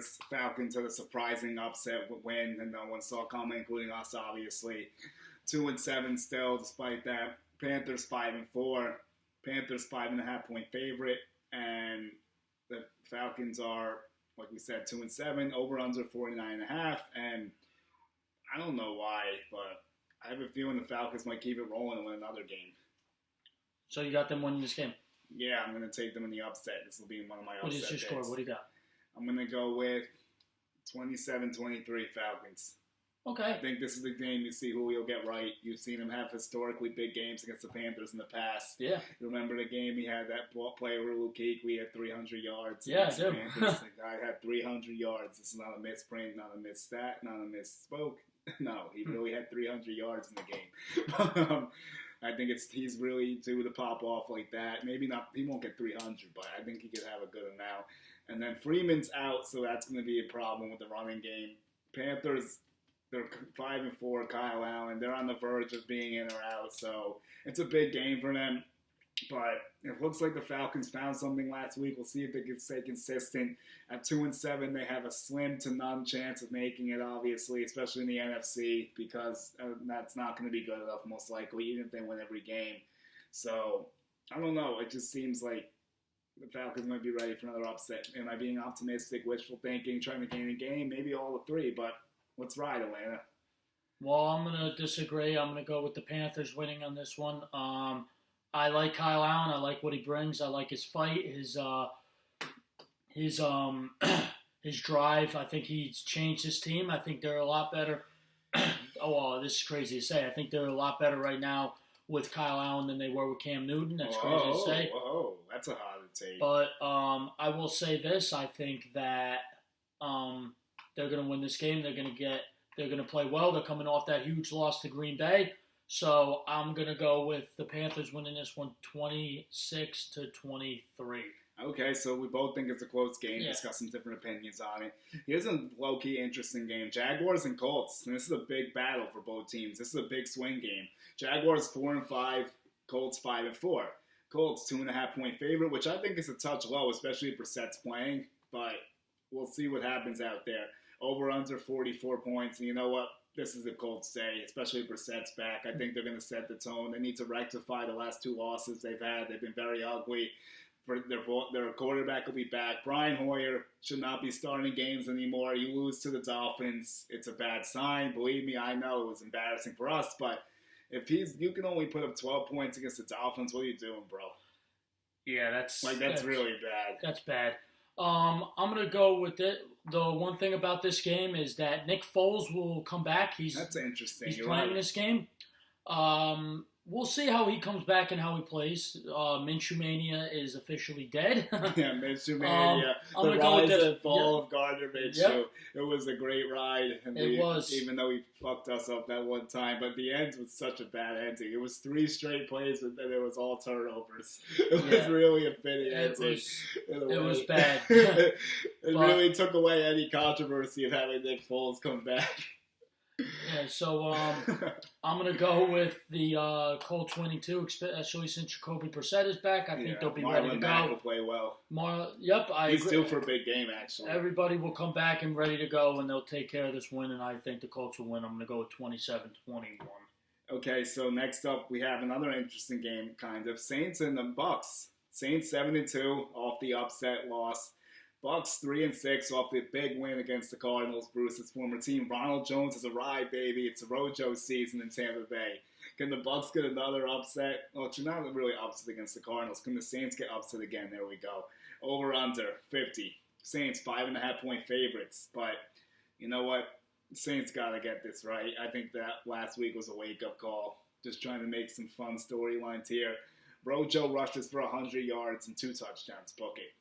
Panthers. Falcons had a surprising upset win that no one saw coming, including us, obviously. 2-7 still, despite that. Panthers 5-4. Panthers 5.5-point favorite, and the Falcons are, like we said, 2-7. Over/under 49.5, and I don't know why, but I have a feeling the Falcons might keep it rolling and win another game. So you got them winning this game? Yeah, I'm going to take them in the upset. This will be one of my upset What is your picks. score? What do you got? I'm going to go with 27-23 Falcons. Okay. I think this is the game you see who will get right. You've seen him have historically big games against the Panthers in the past. Yeah. You remember the game he had that player, Luke we had 300 yards. Yeah, I do. The guy had 300 yards. This is not a misprint, not a misstat, not a misspoke. No, he really had 300 yards in the game. I think he's really due to pop off like that. Maybe not. He won't get 300, but I think he could have a good amount. And then Freeman's out, so that's going to be a problem with the running game. Panthers, they're 5-4. Kyle Allen, they're on the verge of being in or out, so it's a big game for them. But it looks like the Falcons found something last week. We'll see if they can stay consistent. At 2-7, they have a slim to none chance of making it, obviously, especially in the NFC, because that's not going to be good enough, most likely, even if they win every game. So, I don't know. It just seems like the Falcons might be ready for another upset. Am I being optimistic, wishful thinking, trying to gain a game? Maybe all the three, but let's ride, Atlanta. Well, I'm going to disagree. I'm going to go with the Panthers winning on this one. I like Kyle Allen. I like what he brings. I like his fight, his drive. I think he's changed his team. I think they're a lot better. This is crazy to say. I think they're a lot better right now with Kyle Allen than they were with Cam Newton. That's crazy to say. Whoa, that's a hot take. But I will say this. I think that they're going to win this game. They're going to play well. They're coming off that huge loss to Green Bay. So I'm going to go with the Panthers winning this one 26-23. Okay, so we both think it's a close game. Yeah. Discuss some different opinions on it. Here's a low-key interesting game. Jaguars and Colts. And this is a big battle for both teams. This is a big swing game. Jaguars 4-5, Colts 5-4. Colts 2.5-point favorite, which I think is a touch low, especially if Brissett's playing. But we'll see what happens out there. Over/under 44 points. And you know what? This is a Colts day, especially if Brissett's back. I think they're going to set the tone. They need to rectify the last two losses they've had. They've been very ugly. Their quarterback will be back. Brian Hoyer should not be starting games anymore. You lose to the Dolphins, it's a bad sign. Believe me, I know it was embarrassing for us. But if you can only put up 12 points against the Dolphins, what are you doing, bro? Yeah, that's really bad. That's bad. I'm going to go with it. The one thing about this game is that Nick Foles will come back. That's interesting. He's playing this game. We'll see how he comes back and how he plays. Minshew Mania is officially dead. Yeah, Minshew Mania. I'm the gonna go with rise this. and fall of Gardner Minshew. Yep. It was a great ride. And It was. Even though he fucked us up that one time. But the end was such a bad ending. It was 3 straight plays, but then it was all turnovers. It was really a fitting ending. It was bad. It really took away any controversy of having Nick Foles come back. Yeah, so I'm going to go with the Colts winning too, especially since Jacoby Brissett is back. I think they'll be ready to go. Marlon Mack will play well. He's due for a big game, actually. Everybody will come back and ready to go, and they'll take care of this win, and I think the Colts will win. I'm going to go with 27-21. Okay, so next up we have another interesting game, kind of. Saints and the Bucks. Saints 7-2 off the upset loss. Bucks 3-6 off the big win against the Cardinals, Bruce's former team. Ronald Jones has arrived, baby. It's a Rojo season in Tampa Bay. Can the Bucks get another upset? Well, it's not really upset against the Cardinals. Can the Saints get upset again? There we go. Over/under 50. Saints 5.5-point favorites. But you know what? Saints got to get this right. I think that last week was a wake-up call. Just trying to make some fun storylines here. Rojo rushes for 100 yards and 2 touchdowns. Book it.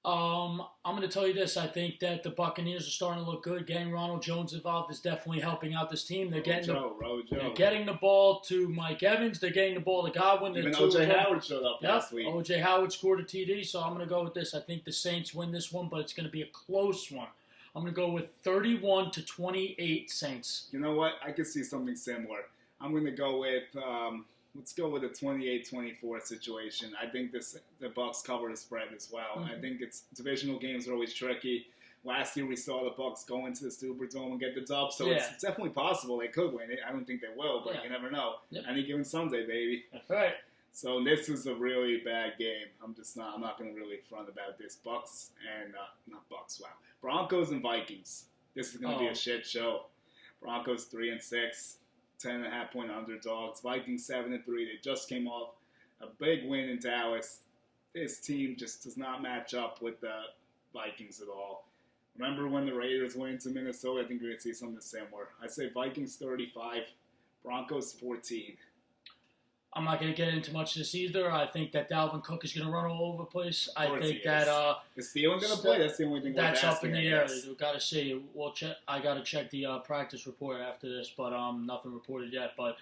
I'm going to tell you this. I think that the Buccaneers are starting to look good. Getting Ronald Jones involved is definitely helping out this team. They're getting the ball to Mike Evans. They're getting the ball to Godwin. Even O.J. Howard showed up last week. O.J. Howard scored a TD, so I'm going to go with this. I think the Saints win this one, but it's going to be a close one. I'm going to go with 31-28 Saints. You know what? I could see something similar. I'm going to go with... let's go with a 28-24 situation. I think the Bucks cover the spread as well. Mm-hmm. I think divisional games are always tricky. Last year we saw the Bucks go into the Superdome and get the dub, so Yeah. it's definitely possible they could win it. I don't think they will, but Yeah. you never know. Yep. Any given Sunday, baby. That's right. So this is a really bad game. I'm not going to really front about this. Bucks and not Bucks. Wow, Broncos and Vikings. This is going to be a shit show. Broncos 3-6, 10.5-point underdogs. Vikings 7-3. They just came off a big win in Dallas. This team just does not match up with the Vikings at all. Remember when the Raiders went into Minnesota? I think you're going to see something similar. I say Vikings 35, Broncos 14. I'm not going to get into much of this either. I think that Dalvin Cook is going to run all over the place. I think he that is Thielen going to play? That's the only thing that's worth up in asking, the air. I guess. We've got to see. We'll check. I got to check the practice report after this, but nothing reported yet. But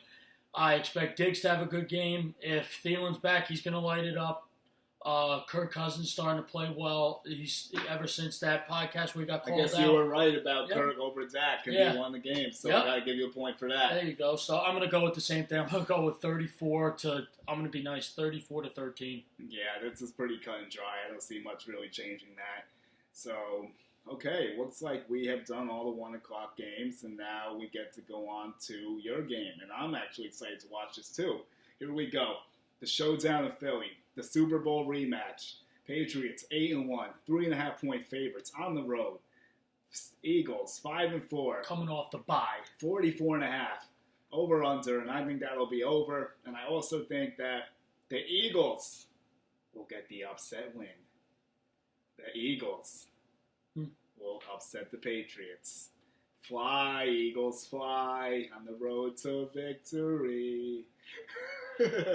I expect Diggs to have a good game. If Thielen's back, he's going to light it up. Kirk Cousins starting to play well. He's ever since that podcast we got called out. I guess you were right about Yep. Kirk over Dak, and Yeah. he won the game. So Yep. I got to give you a point for that. There you go. So I'm going to go with the same thing. I'm going to go with 34 to. I'm going to be nice. 34 to 13. Yeah, this is pretty cut and dry. I don't see much really changing that. So, okay, looks like we have done all the 1 o'clock games, and now we get to go on to your game. And I'm actually excited to watch this too. Here we go. The showdown of Philly, the Super Bowl rematch. Patriots 8-1, 3.5-point favorites on the road. Eagles 5-4, Coming off the bye. 44.5 over under, and I think that'll be over. And I also think that the Eagles will get the upset win. The Eagles will upset the Patriots. Fly, Eagles, fly on the road to victory.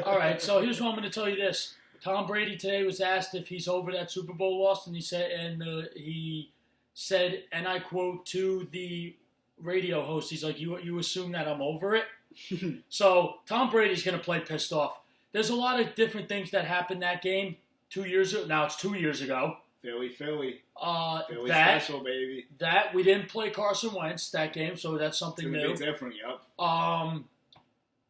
All right, so here's what I'm going to tell you this. Tom Brady today was asked if he's over that Super Bowl loss, and he said, and I quote to the radio host, he's like, you assume that I'm over it? So Tom Brady's going to play pissed off. There's a lot of different things that happened that game 2 years ago. Now it's 2 years ago. Philly. Philly that special, baby. That we didn't play Carson Wentz that game, so that's something It's new. going to be different, yep.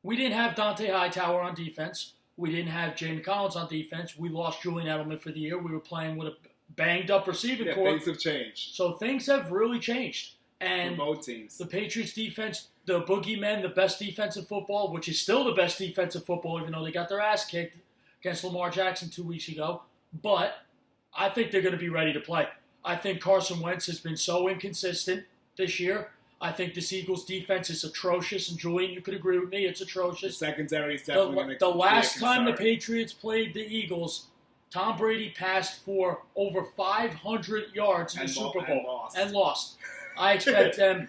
We didn't have Dante Hightower on defense. We didn't have Jamie Collins on defense. We lost Julian Edelman for the year. We were playing with a banged-up receiving corps. Things have changed. So things have really changed. And for both teams. the Patriots defense, the boogeymen, the best defense in football, which is still the best defense in football, even though they got their ass kicked against Lamar Jackson 2 weeks ago. But I think they're going to be ready to play. I think Carson Wentz has been so inconsistent this year. I think this Eagles defense is atrocious, and Julian, you could agree with me, it's The atrocious. secondary is definitely going to The last time the Patriots played the Eagles, Tom Brady passed for over 500 yards in the Super Bowl and lost. I expect them.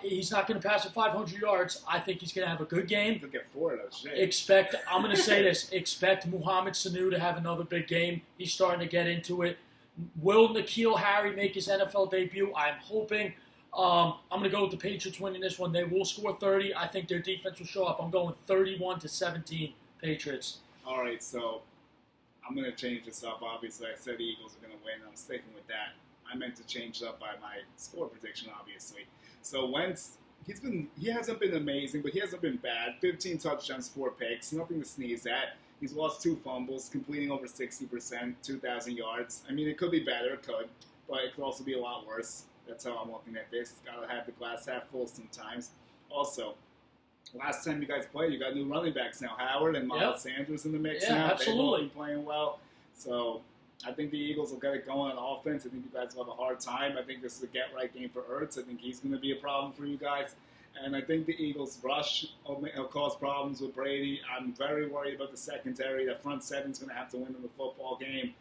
He's not going to pass for 500 yards. I think he's going to have a good game. He'll get 4 of those. I'm going to say this. Expect Mohamed Sanu to have another big game. He's starting to get into it. Will N'Keal Harry make his NFL debut? I'm hoping. I'm going to go with the Patriots winning this one. They will score 30. I think their defense will show up. I'm going 31-17 Patriots. All right, so I'm going to change this up. Obviously, I said the Eagles are going to win. I'm sticking with that. I meant to change it up by my score prediction, obviously. So Wentz, he hasn't been amazing, but he hasn't been bad. 15 touchdowns, 4 picks, nothing to sneeze at. He's lost 2 fumbles, completing over 60%, 2,000 yards. I mean, it could be better, it could, but it could also be a lot worse. That's how I'm looking at this. Got to have the glass half full sometimes. Also, last time you guys played, you got new running backs now. Howard and Miles Sanders in the mix Yeah, now. absolutely. They've all been playing well. So I think the Eagles will get it going on offense. I think you guys will have a hard time. I think this is a get-right game for Ertz. I think he's going to be a problem for you guys. And I think the Eagles' rush will cause problems with Brady. I'm very worried about the secondary. The front seven is going to have to win in the football game.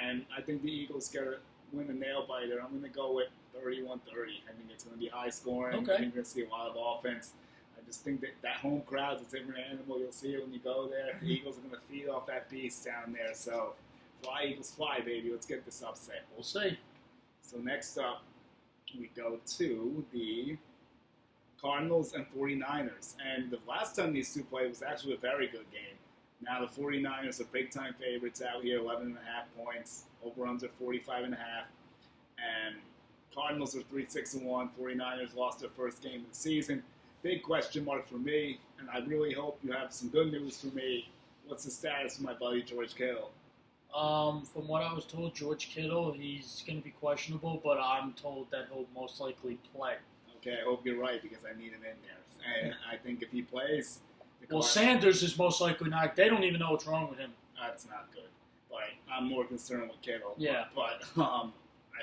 And I think the Eagles get to win the nail-biter. I'm going to go with 31-30. I think it's going to be high-scoring. Okay. I think you're going to see a lot of offense. I just think that home crowd's a different animal. You'll see it when you go there. The Eagles are going to feed off that beast down there. So fly, Eagles, fly, baby. Let's get this upset. We'll see. So next up, we go to the Cardinals and 49ers. And the last time these two played was actually a very good game. Now the 49ers are big-time favorites out here, 11.5 points, over-under 45.5. And Cardinals are 3-6-1. 49ers lost their first game of the season. Big question mark for me, and I really hope you have some good news for me. What's the status of my buddy George Kittle? From what I was told, George Kittle, he's going to be questionable, but I'm told that he'll most likely play. Okay, I hope you're right because I need him in there. And I think if he plays, Well, Sanders is most likely not. They don't even know what's wrong with him. That's not good. But I'm more concerned with Kittle. Yeah. But I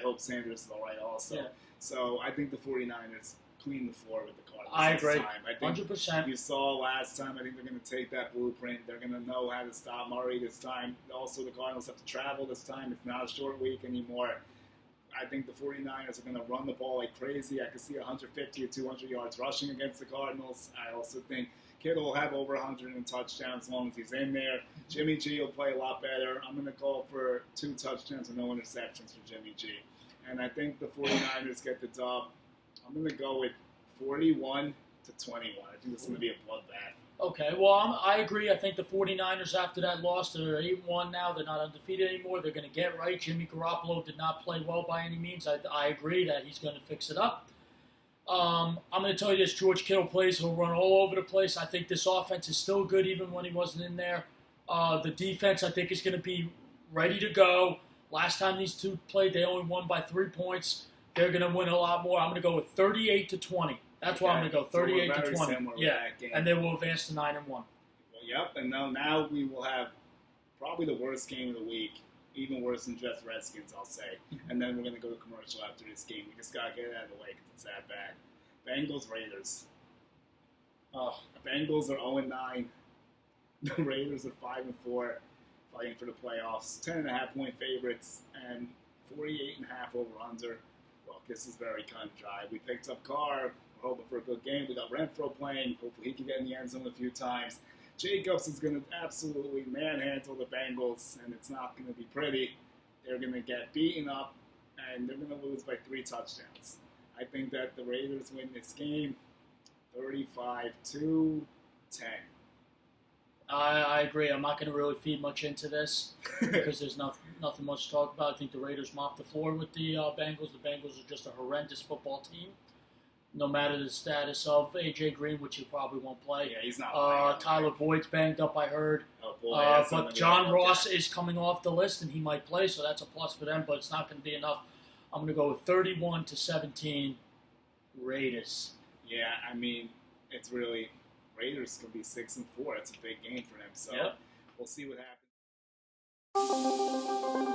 hope Sanders is all right also. Yeah. So I think the 49ers clean the floor with the Cardinals I agree. this time. I think 100%. you saw last time. I think they're going to take that blueprint. They're going to know how to stop Murray this time. Also, the Cardinals have to travel this time. It's not a short week anymore. I think the 49ers are going to run the ball like crazy. I could see 150 or 200 yards rushing against the Cardinals. I also think Kittle will have over 100 in touchdowns as long as he's in there. Jimmy G will play a lot better. I'm going to call for 2 touchdowns and no interceptions for Jimmy G. And I think the 49ers get the dub. I'm going to go with 41-21. I think it's going to be a bloodbath. Okay, well, I agree. I think the 49ers, after that loss, they're 8-1 now. They're not undefeated anymore. They're going to get right. Jimmy Garoppolo did not play well by any means. I agree that he's going to fix it up. I'm going to tell you this. George Kittle plays. He'll run all over the place. I think this offense is still good even when he wasn't in there. The defense, I think, is going to be ready to go. Last time these two played, they only won by 3 points. They're going to win a lot more. I'm going to go with 38-20. That's why I'm going to go 38-20. Yeah, and they will advance to 9-1. Well, yep, and now we will have probably the worst game of the week, even worse than Jets Redskins, I'll say. And then we're going to go to commercial after this game. We just got to get it out of the way because it's that bad. Bengals Raiders. Oh, The Bengals are 0-9. The Raiders are 5-4, fighting for the playoffs. 10.5-point favorites and 48.5 over under. Well, this is very cut and dry. We picked up Carr. We're hoping for a good game. We got Renfro playing. Hopefully he can get in the end zone a few times. Jacobs is going to absolutely manhandle the Bengals, and it's not going to be pretty. They're going to get beaten up, and they're going to lose by 3 touchdowns. I think that the Raiders win this game 35-10. I agree. I'm not going to really feed much into this because there's nothing much to talk about. I think the Raiders mopped the floor with the Bengals. The Bengals are just a horrendous football team. No matter the status of A.J. Green, which he probably won't play. Yeah, he's not playing. Tyler Boyd's banged up, I heard. Oh, boy, but John Ross is coming off the list, and he might play, so that's a plus for them, but it's not going to be enough. I'm going to go with 31-17 Raiders. Yeah, I mean, it's really Raiders could be 6-4. It's a big game for them, so Yep. We'll see what happens.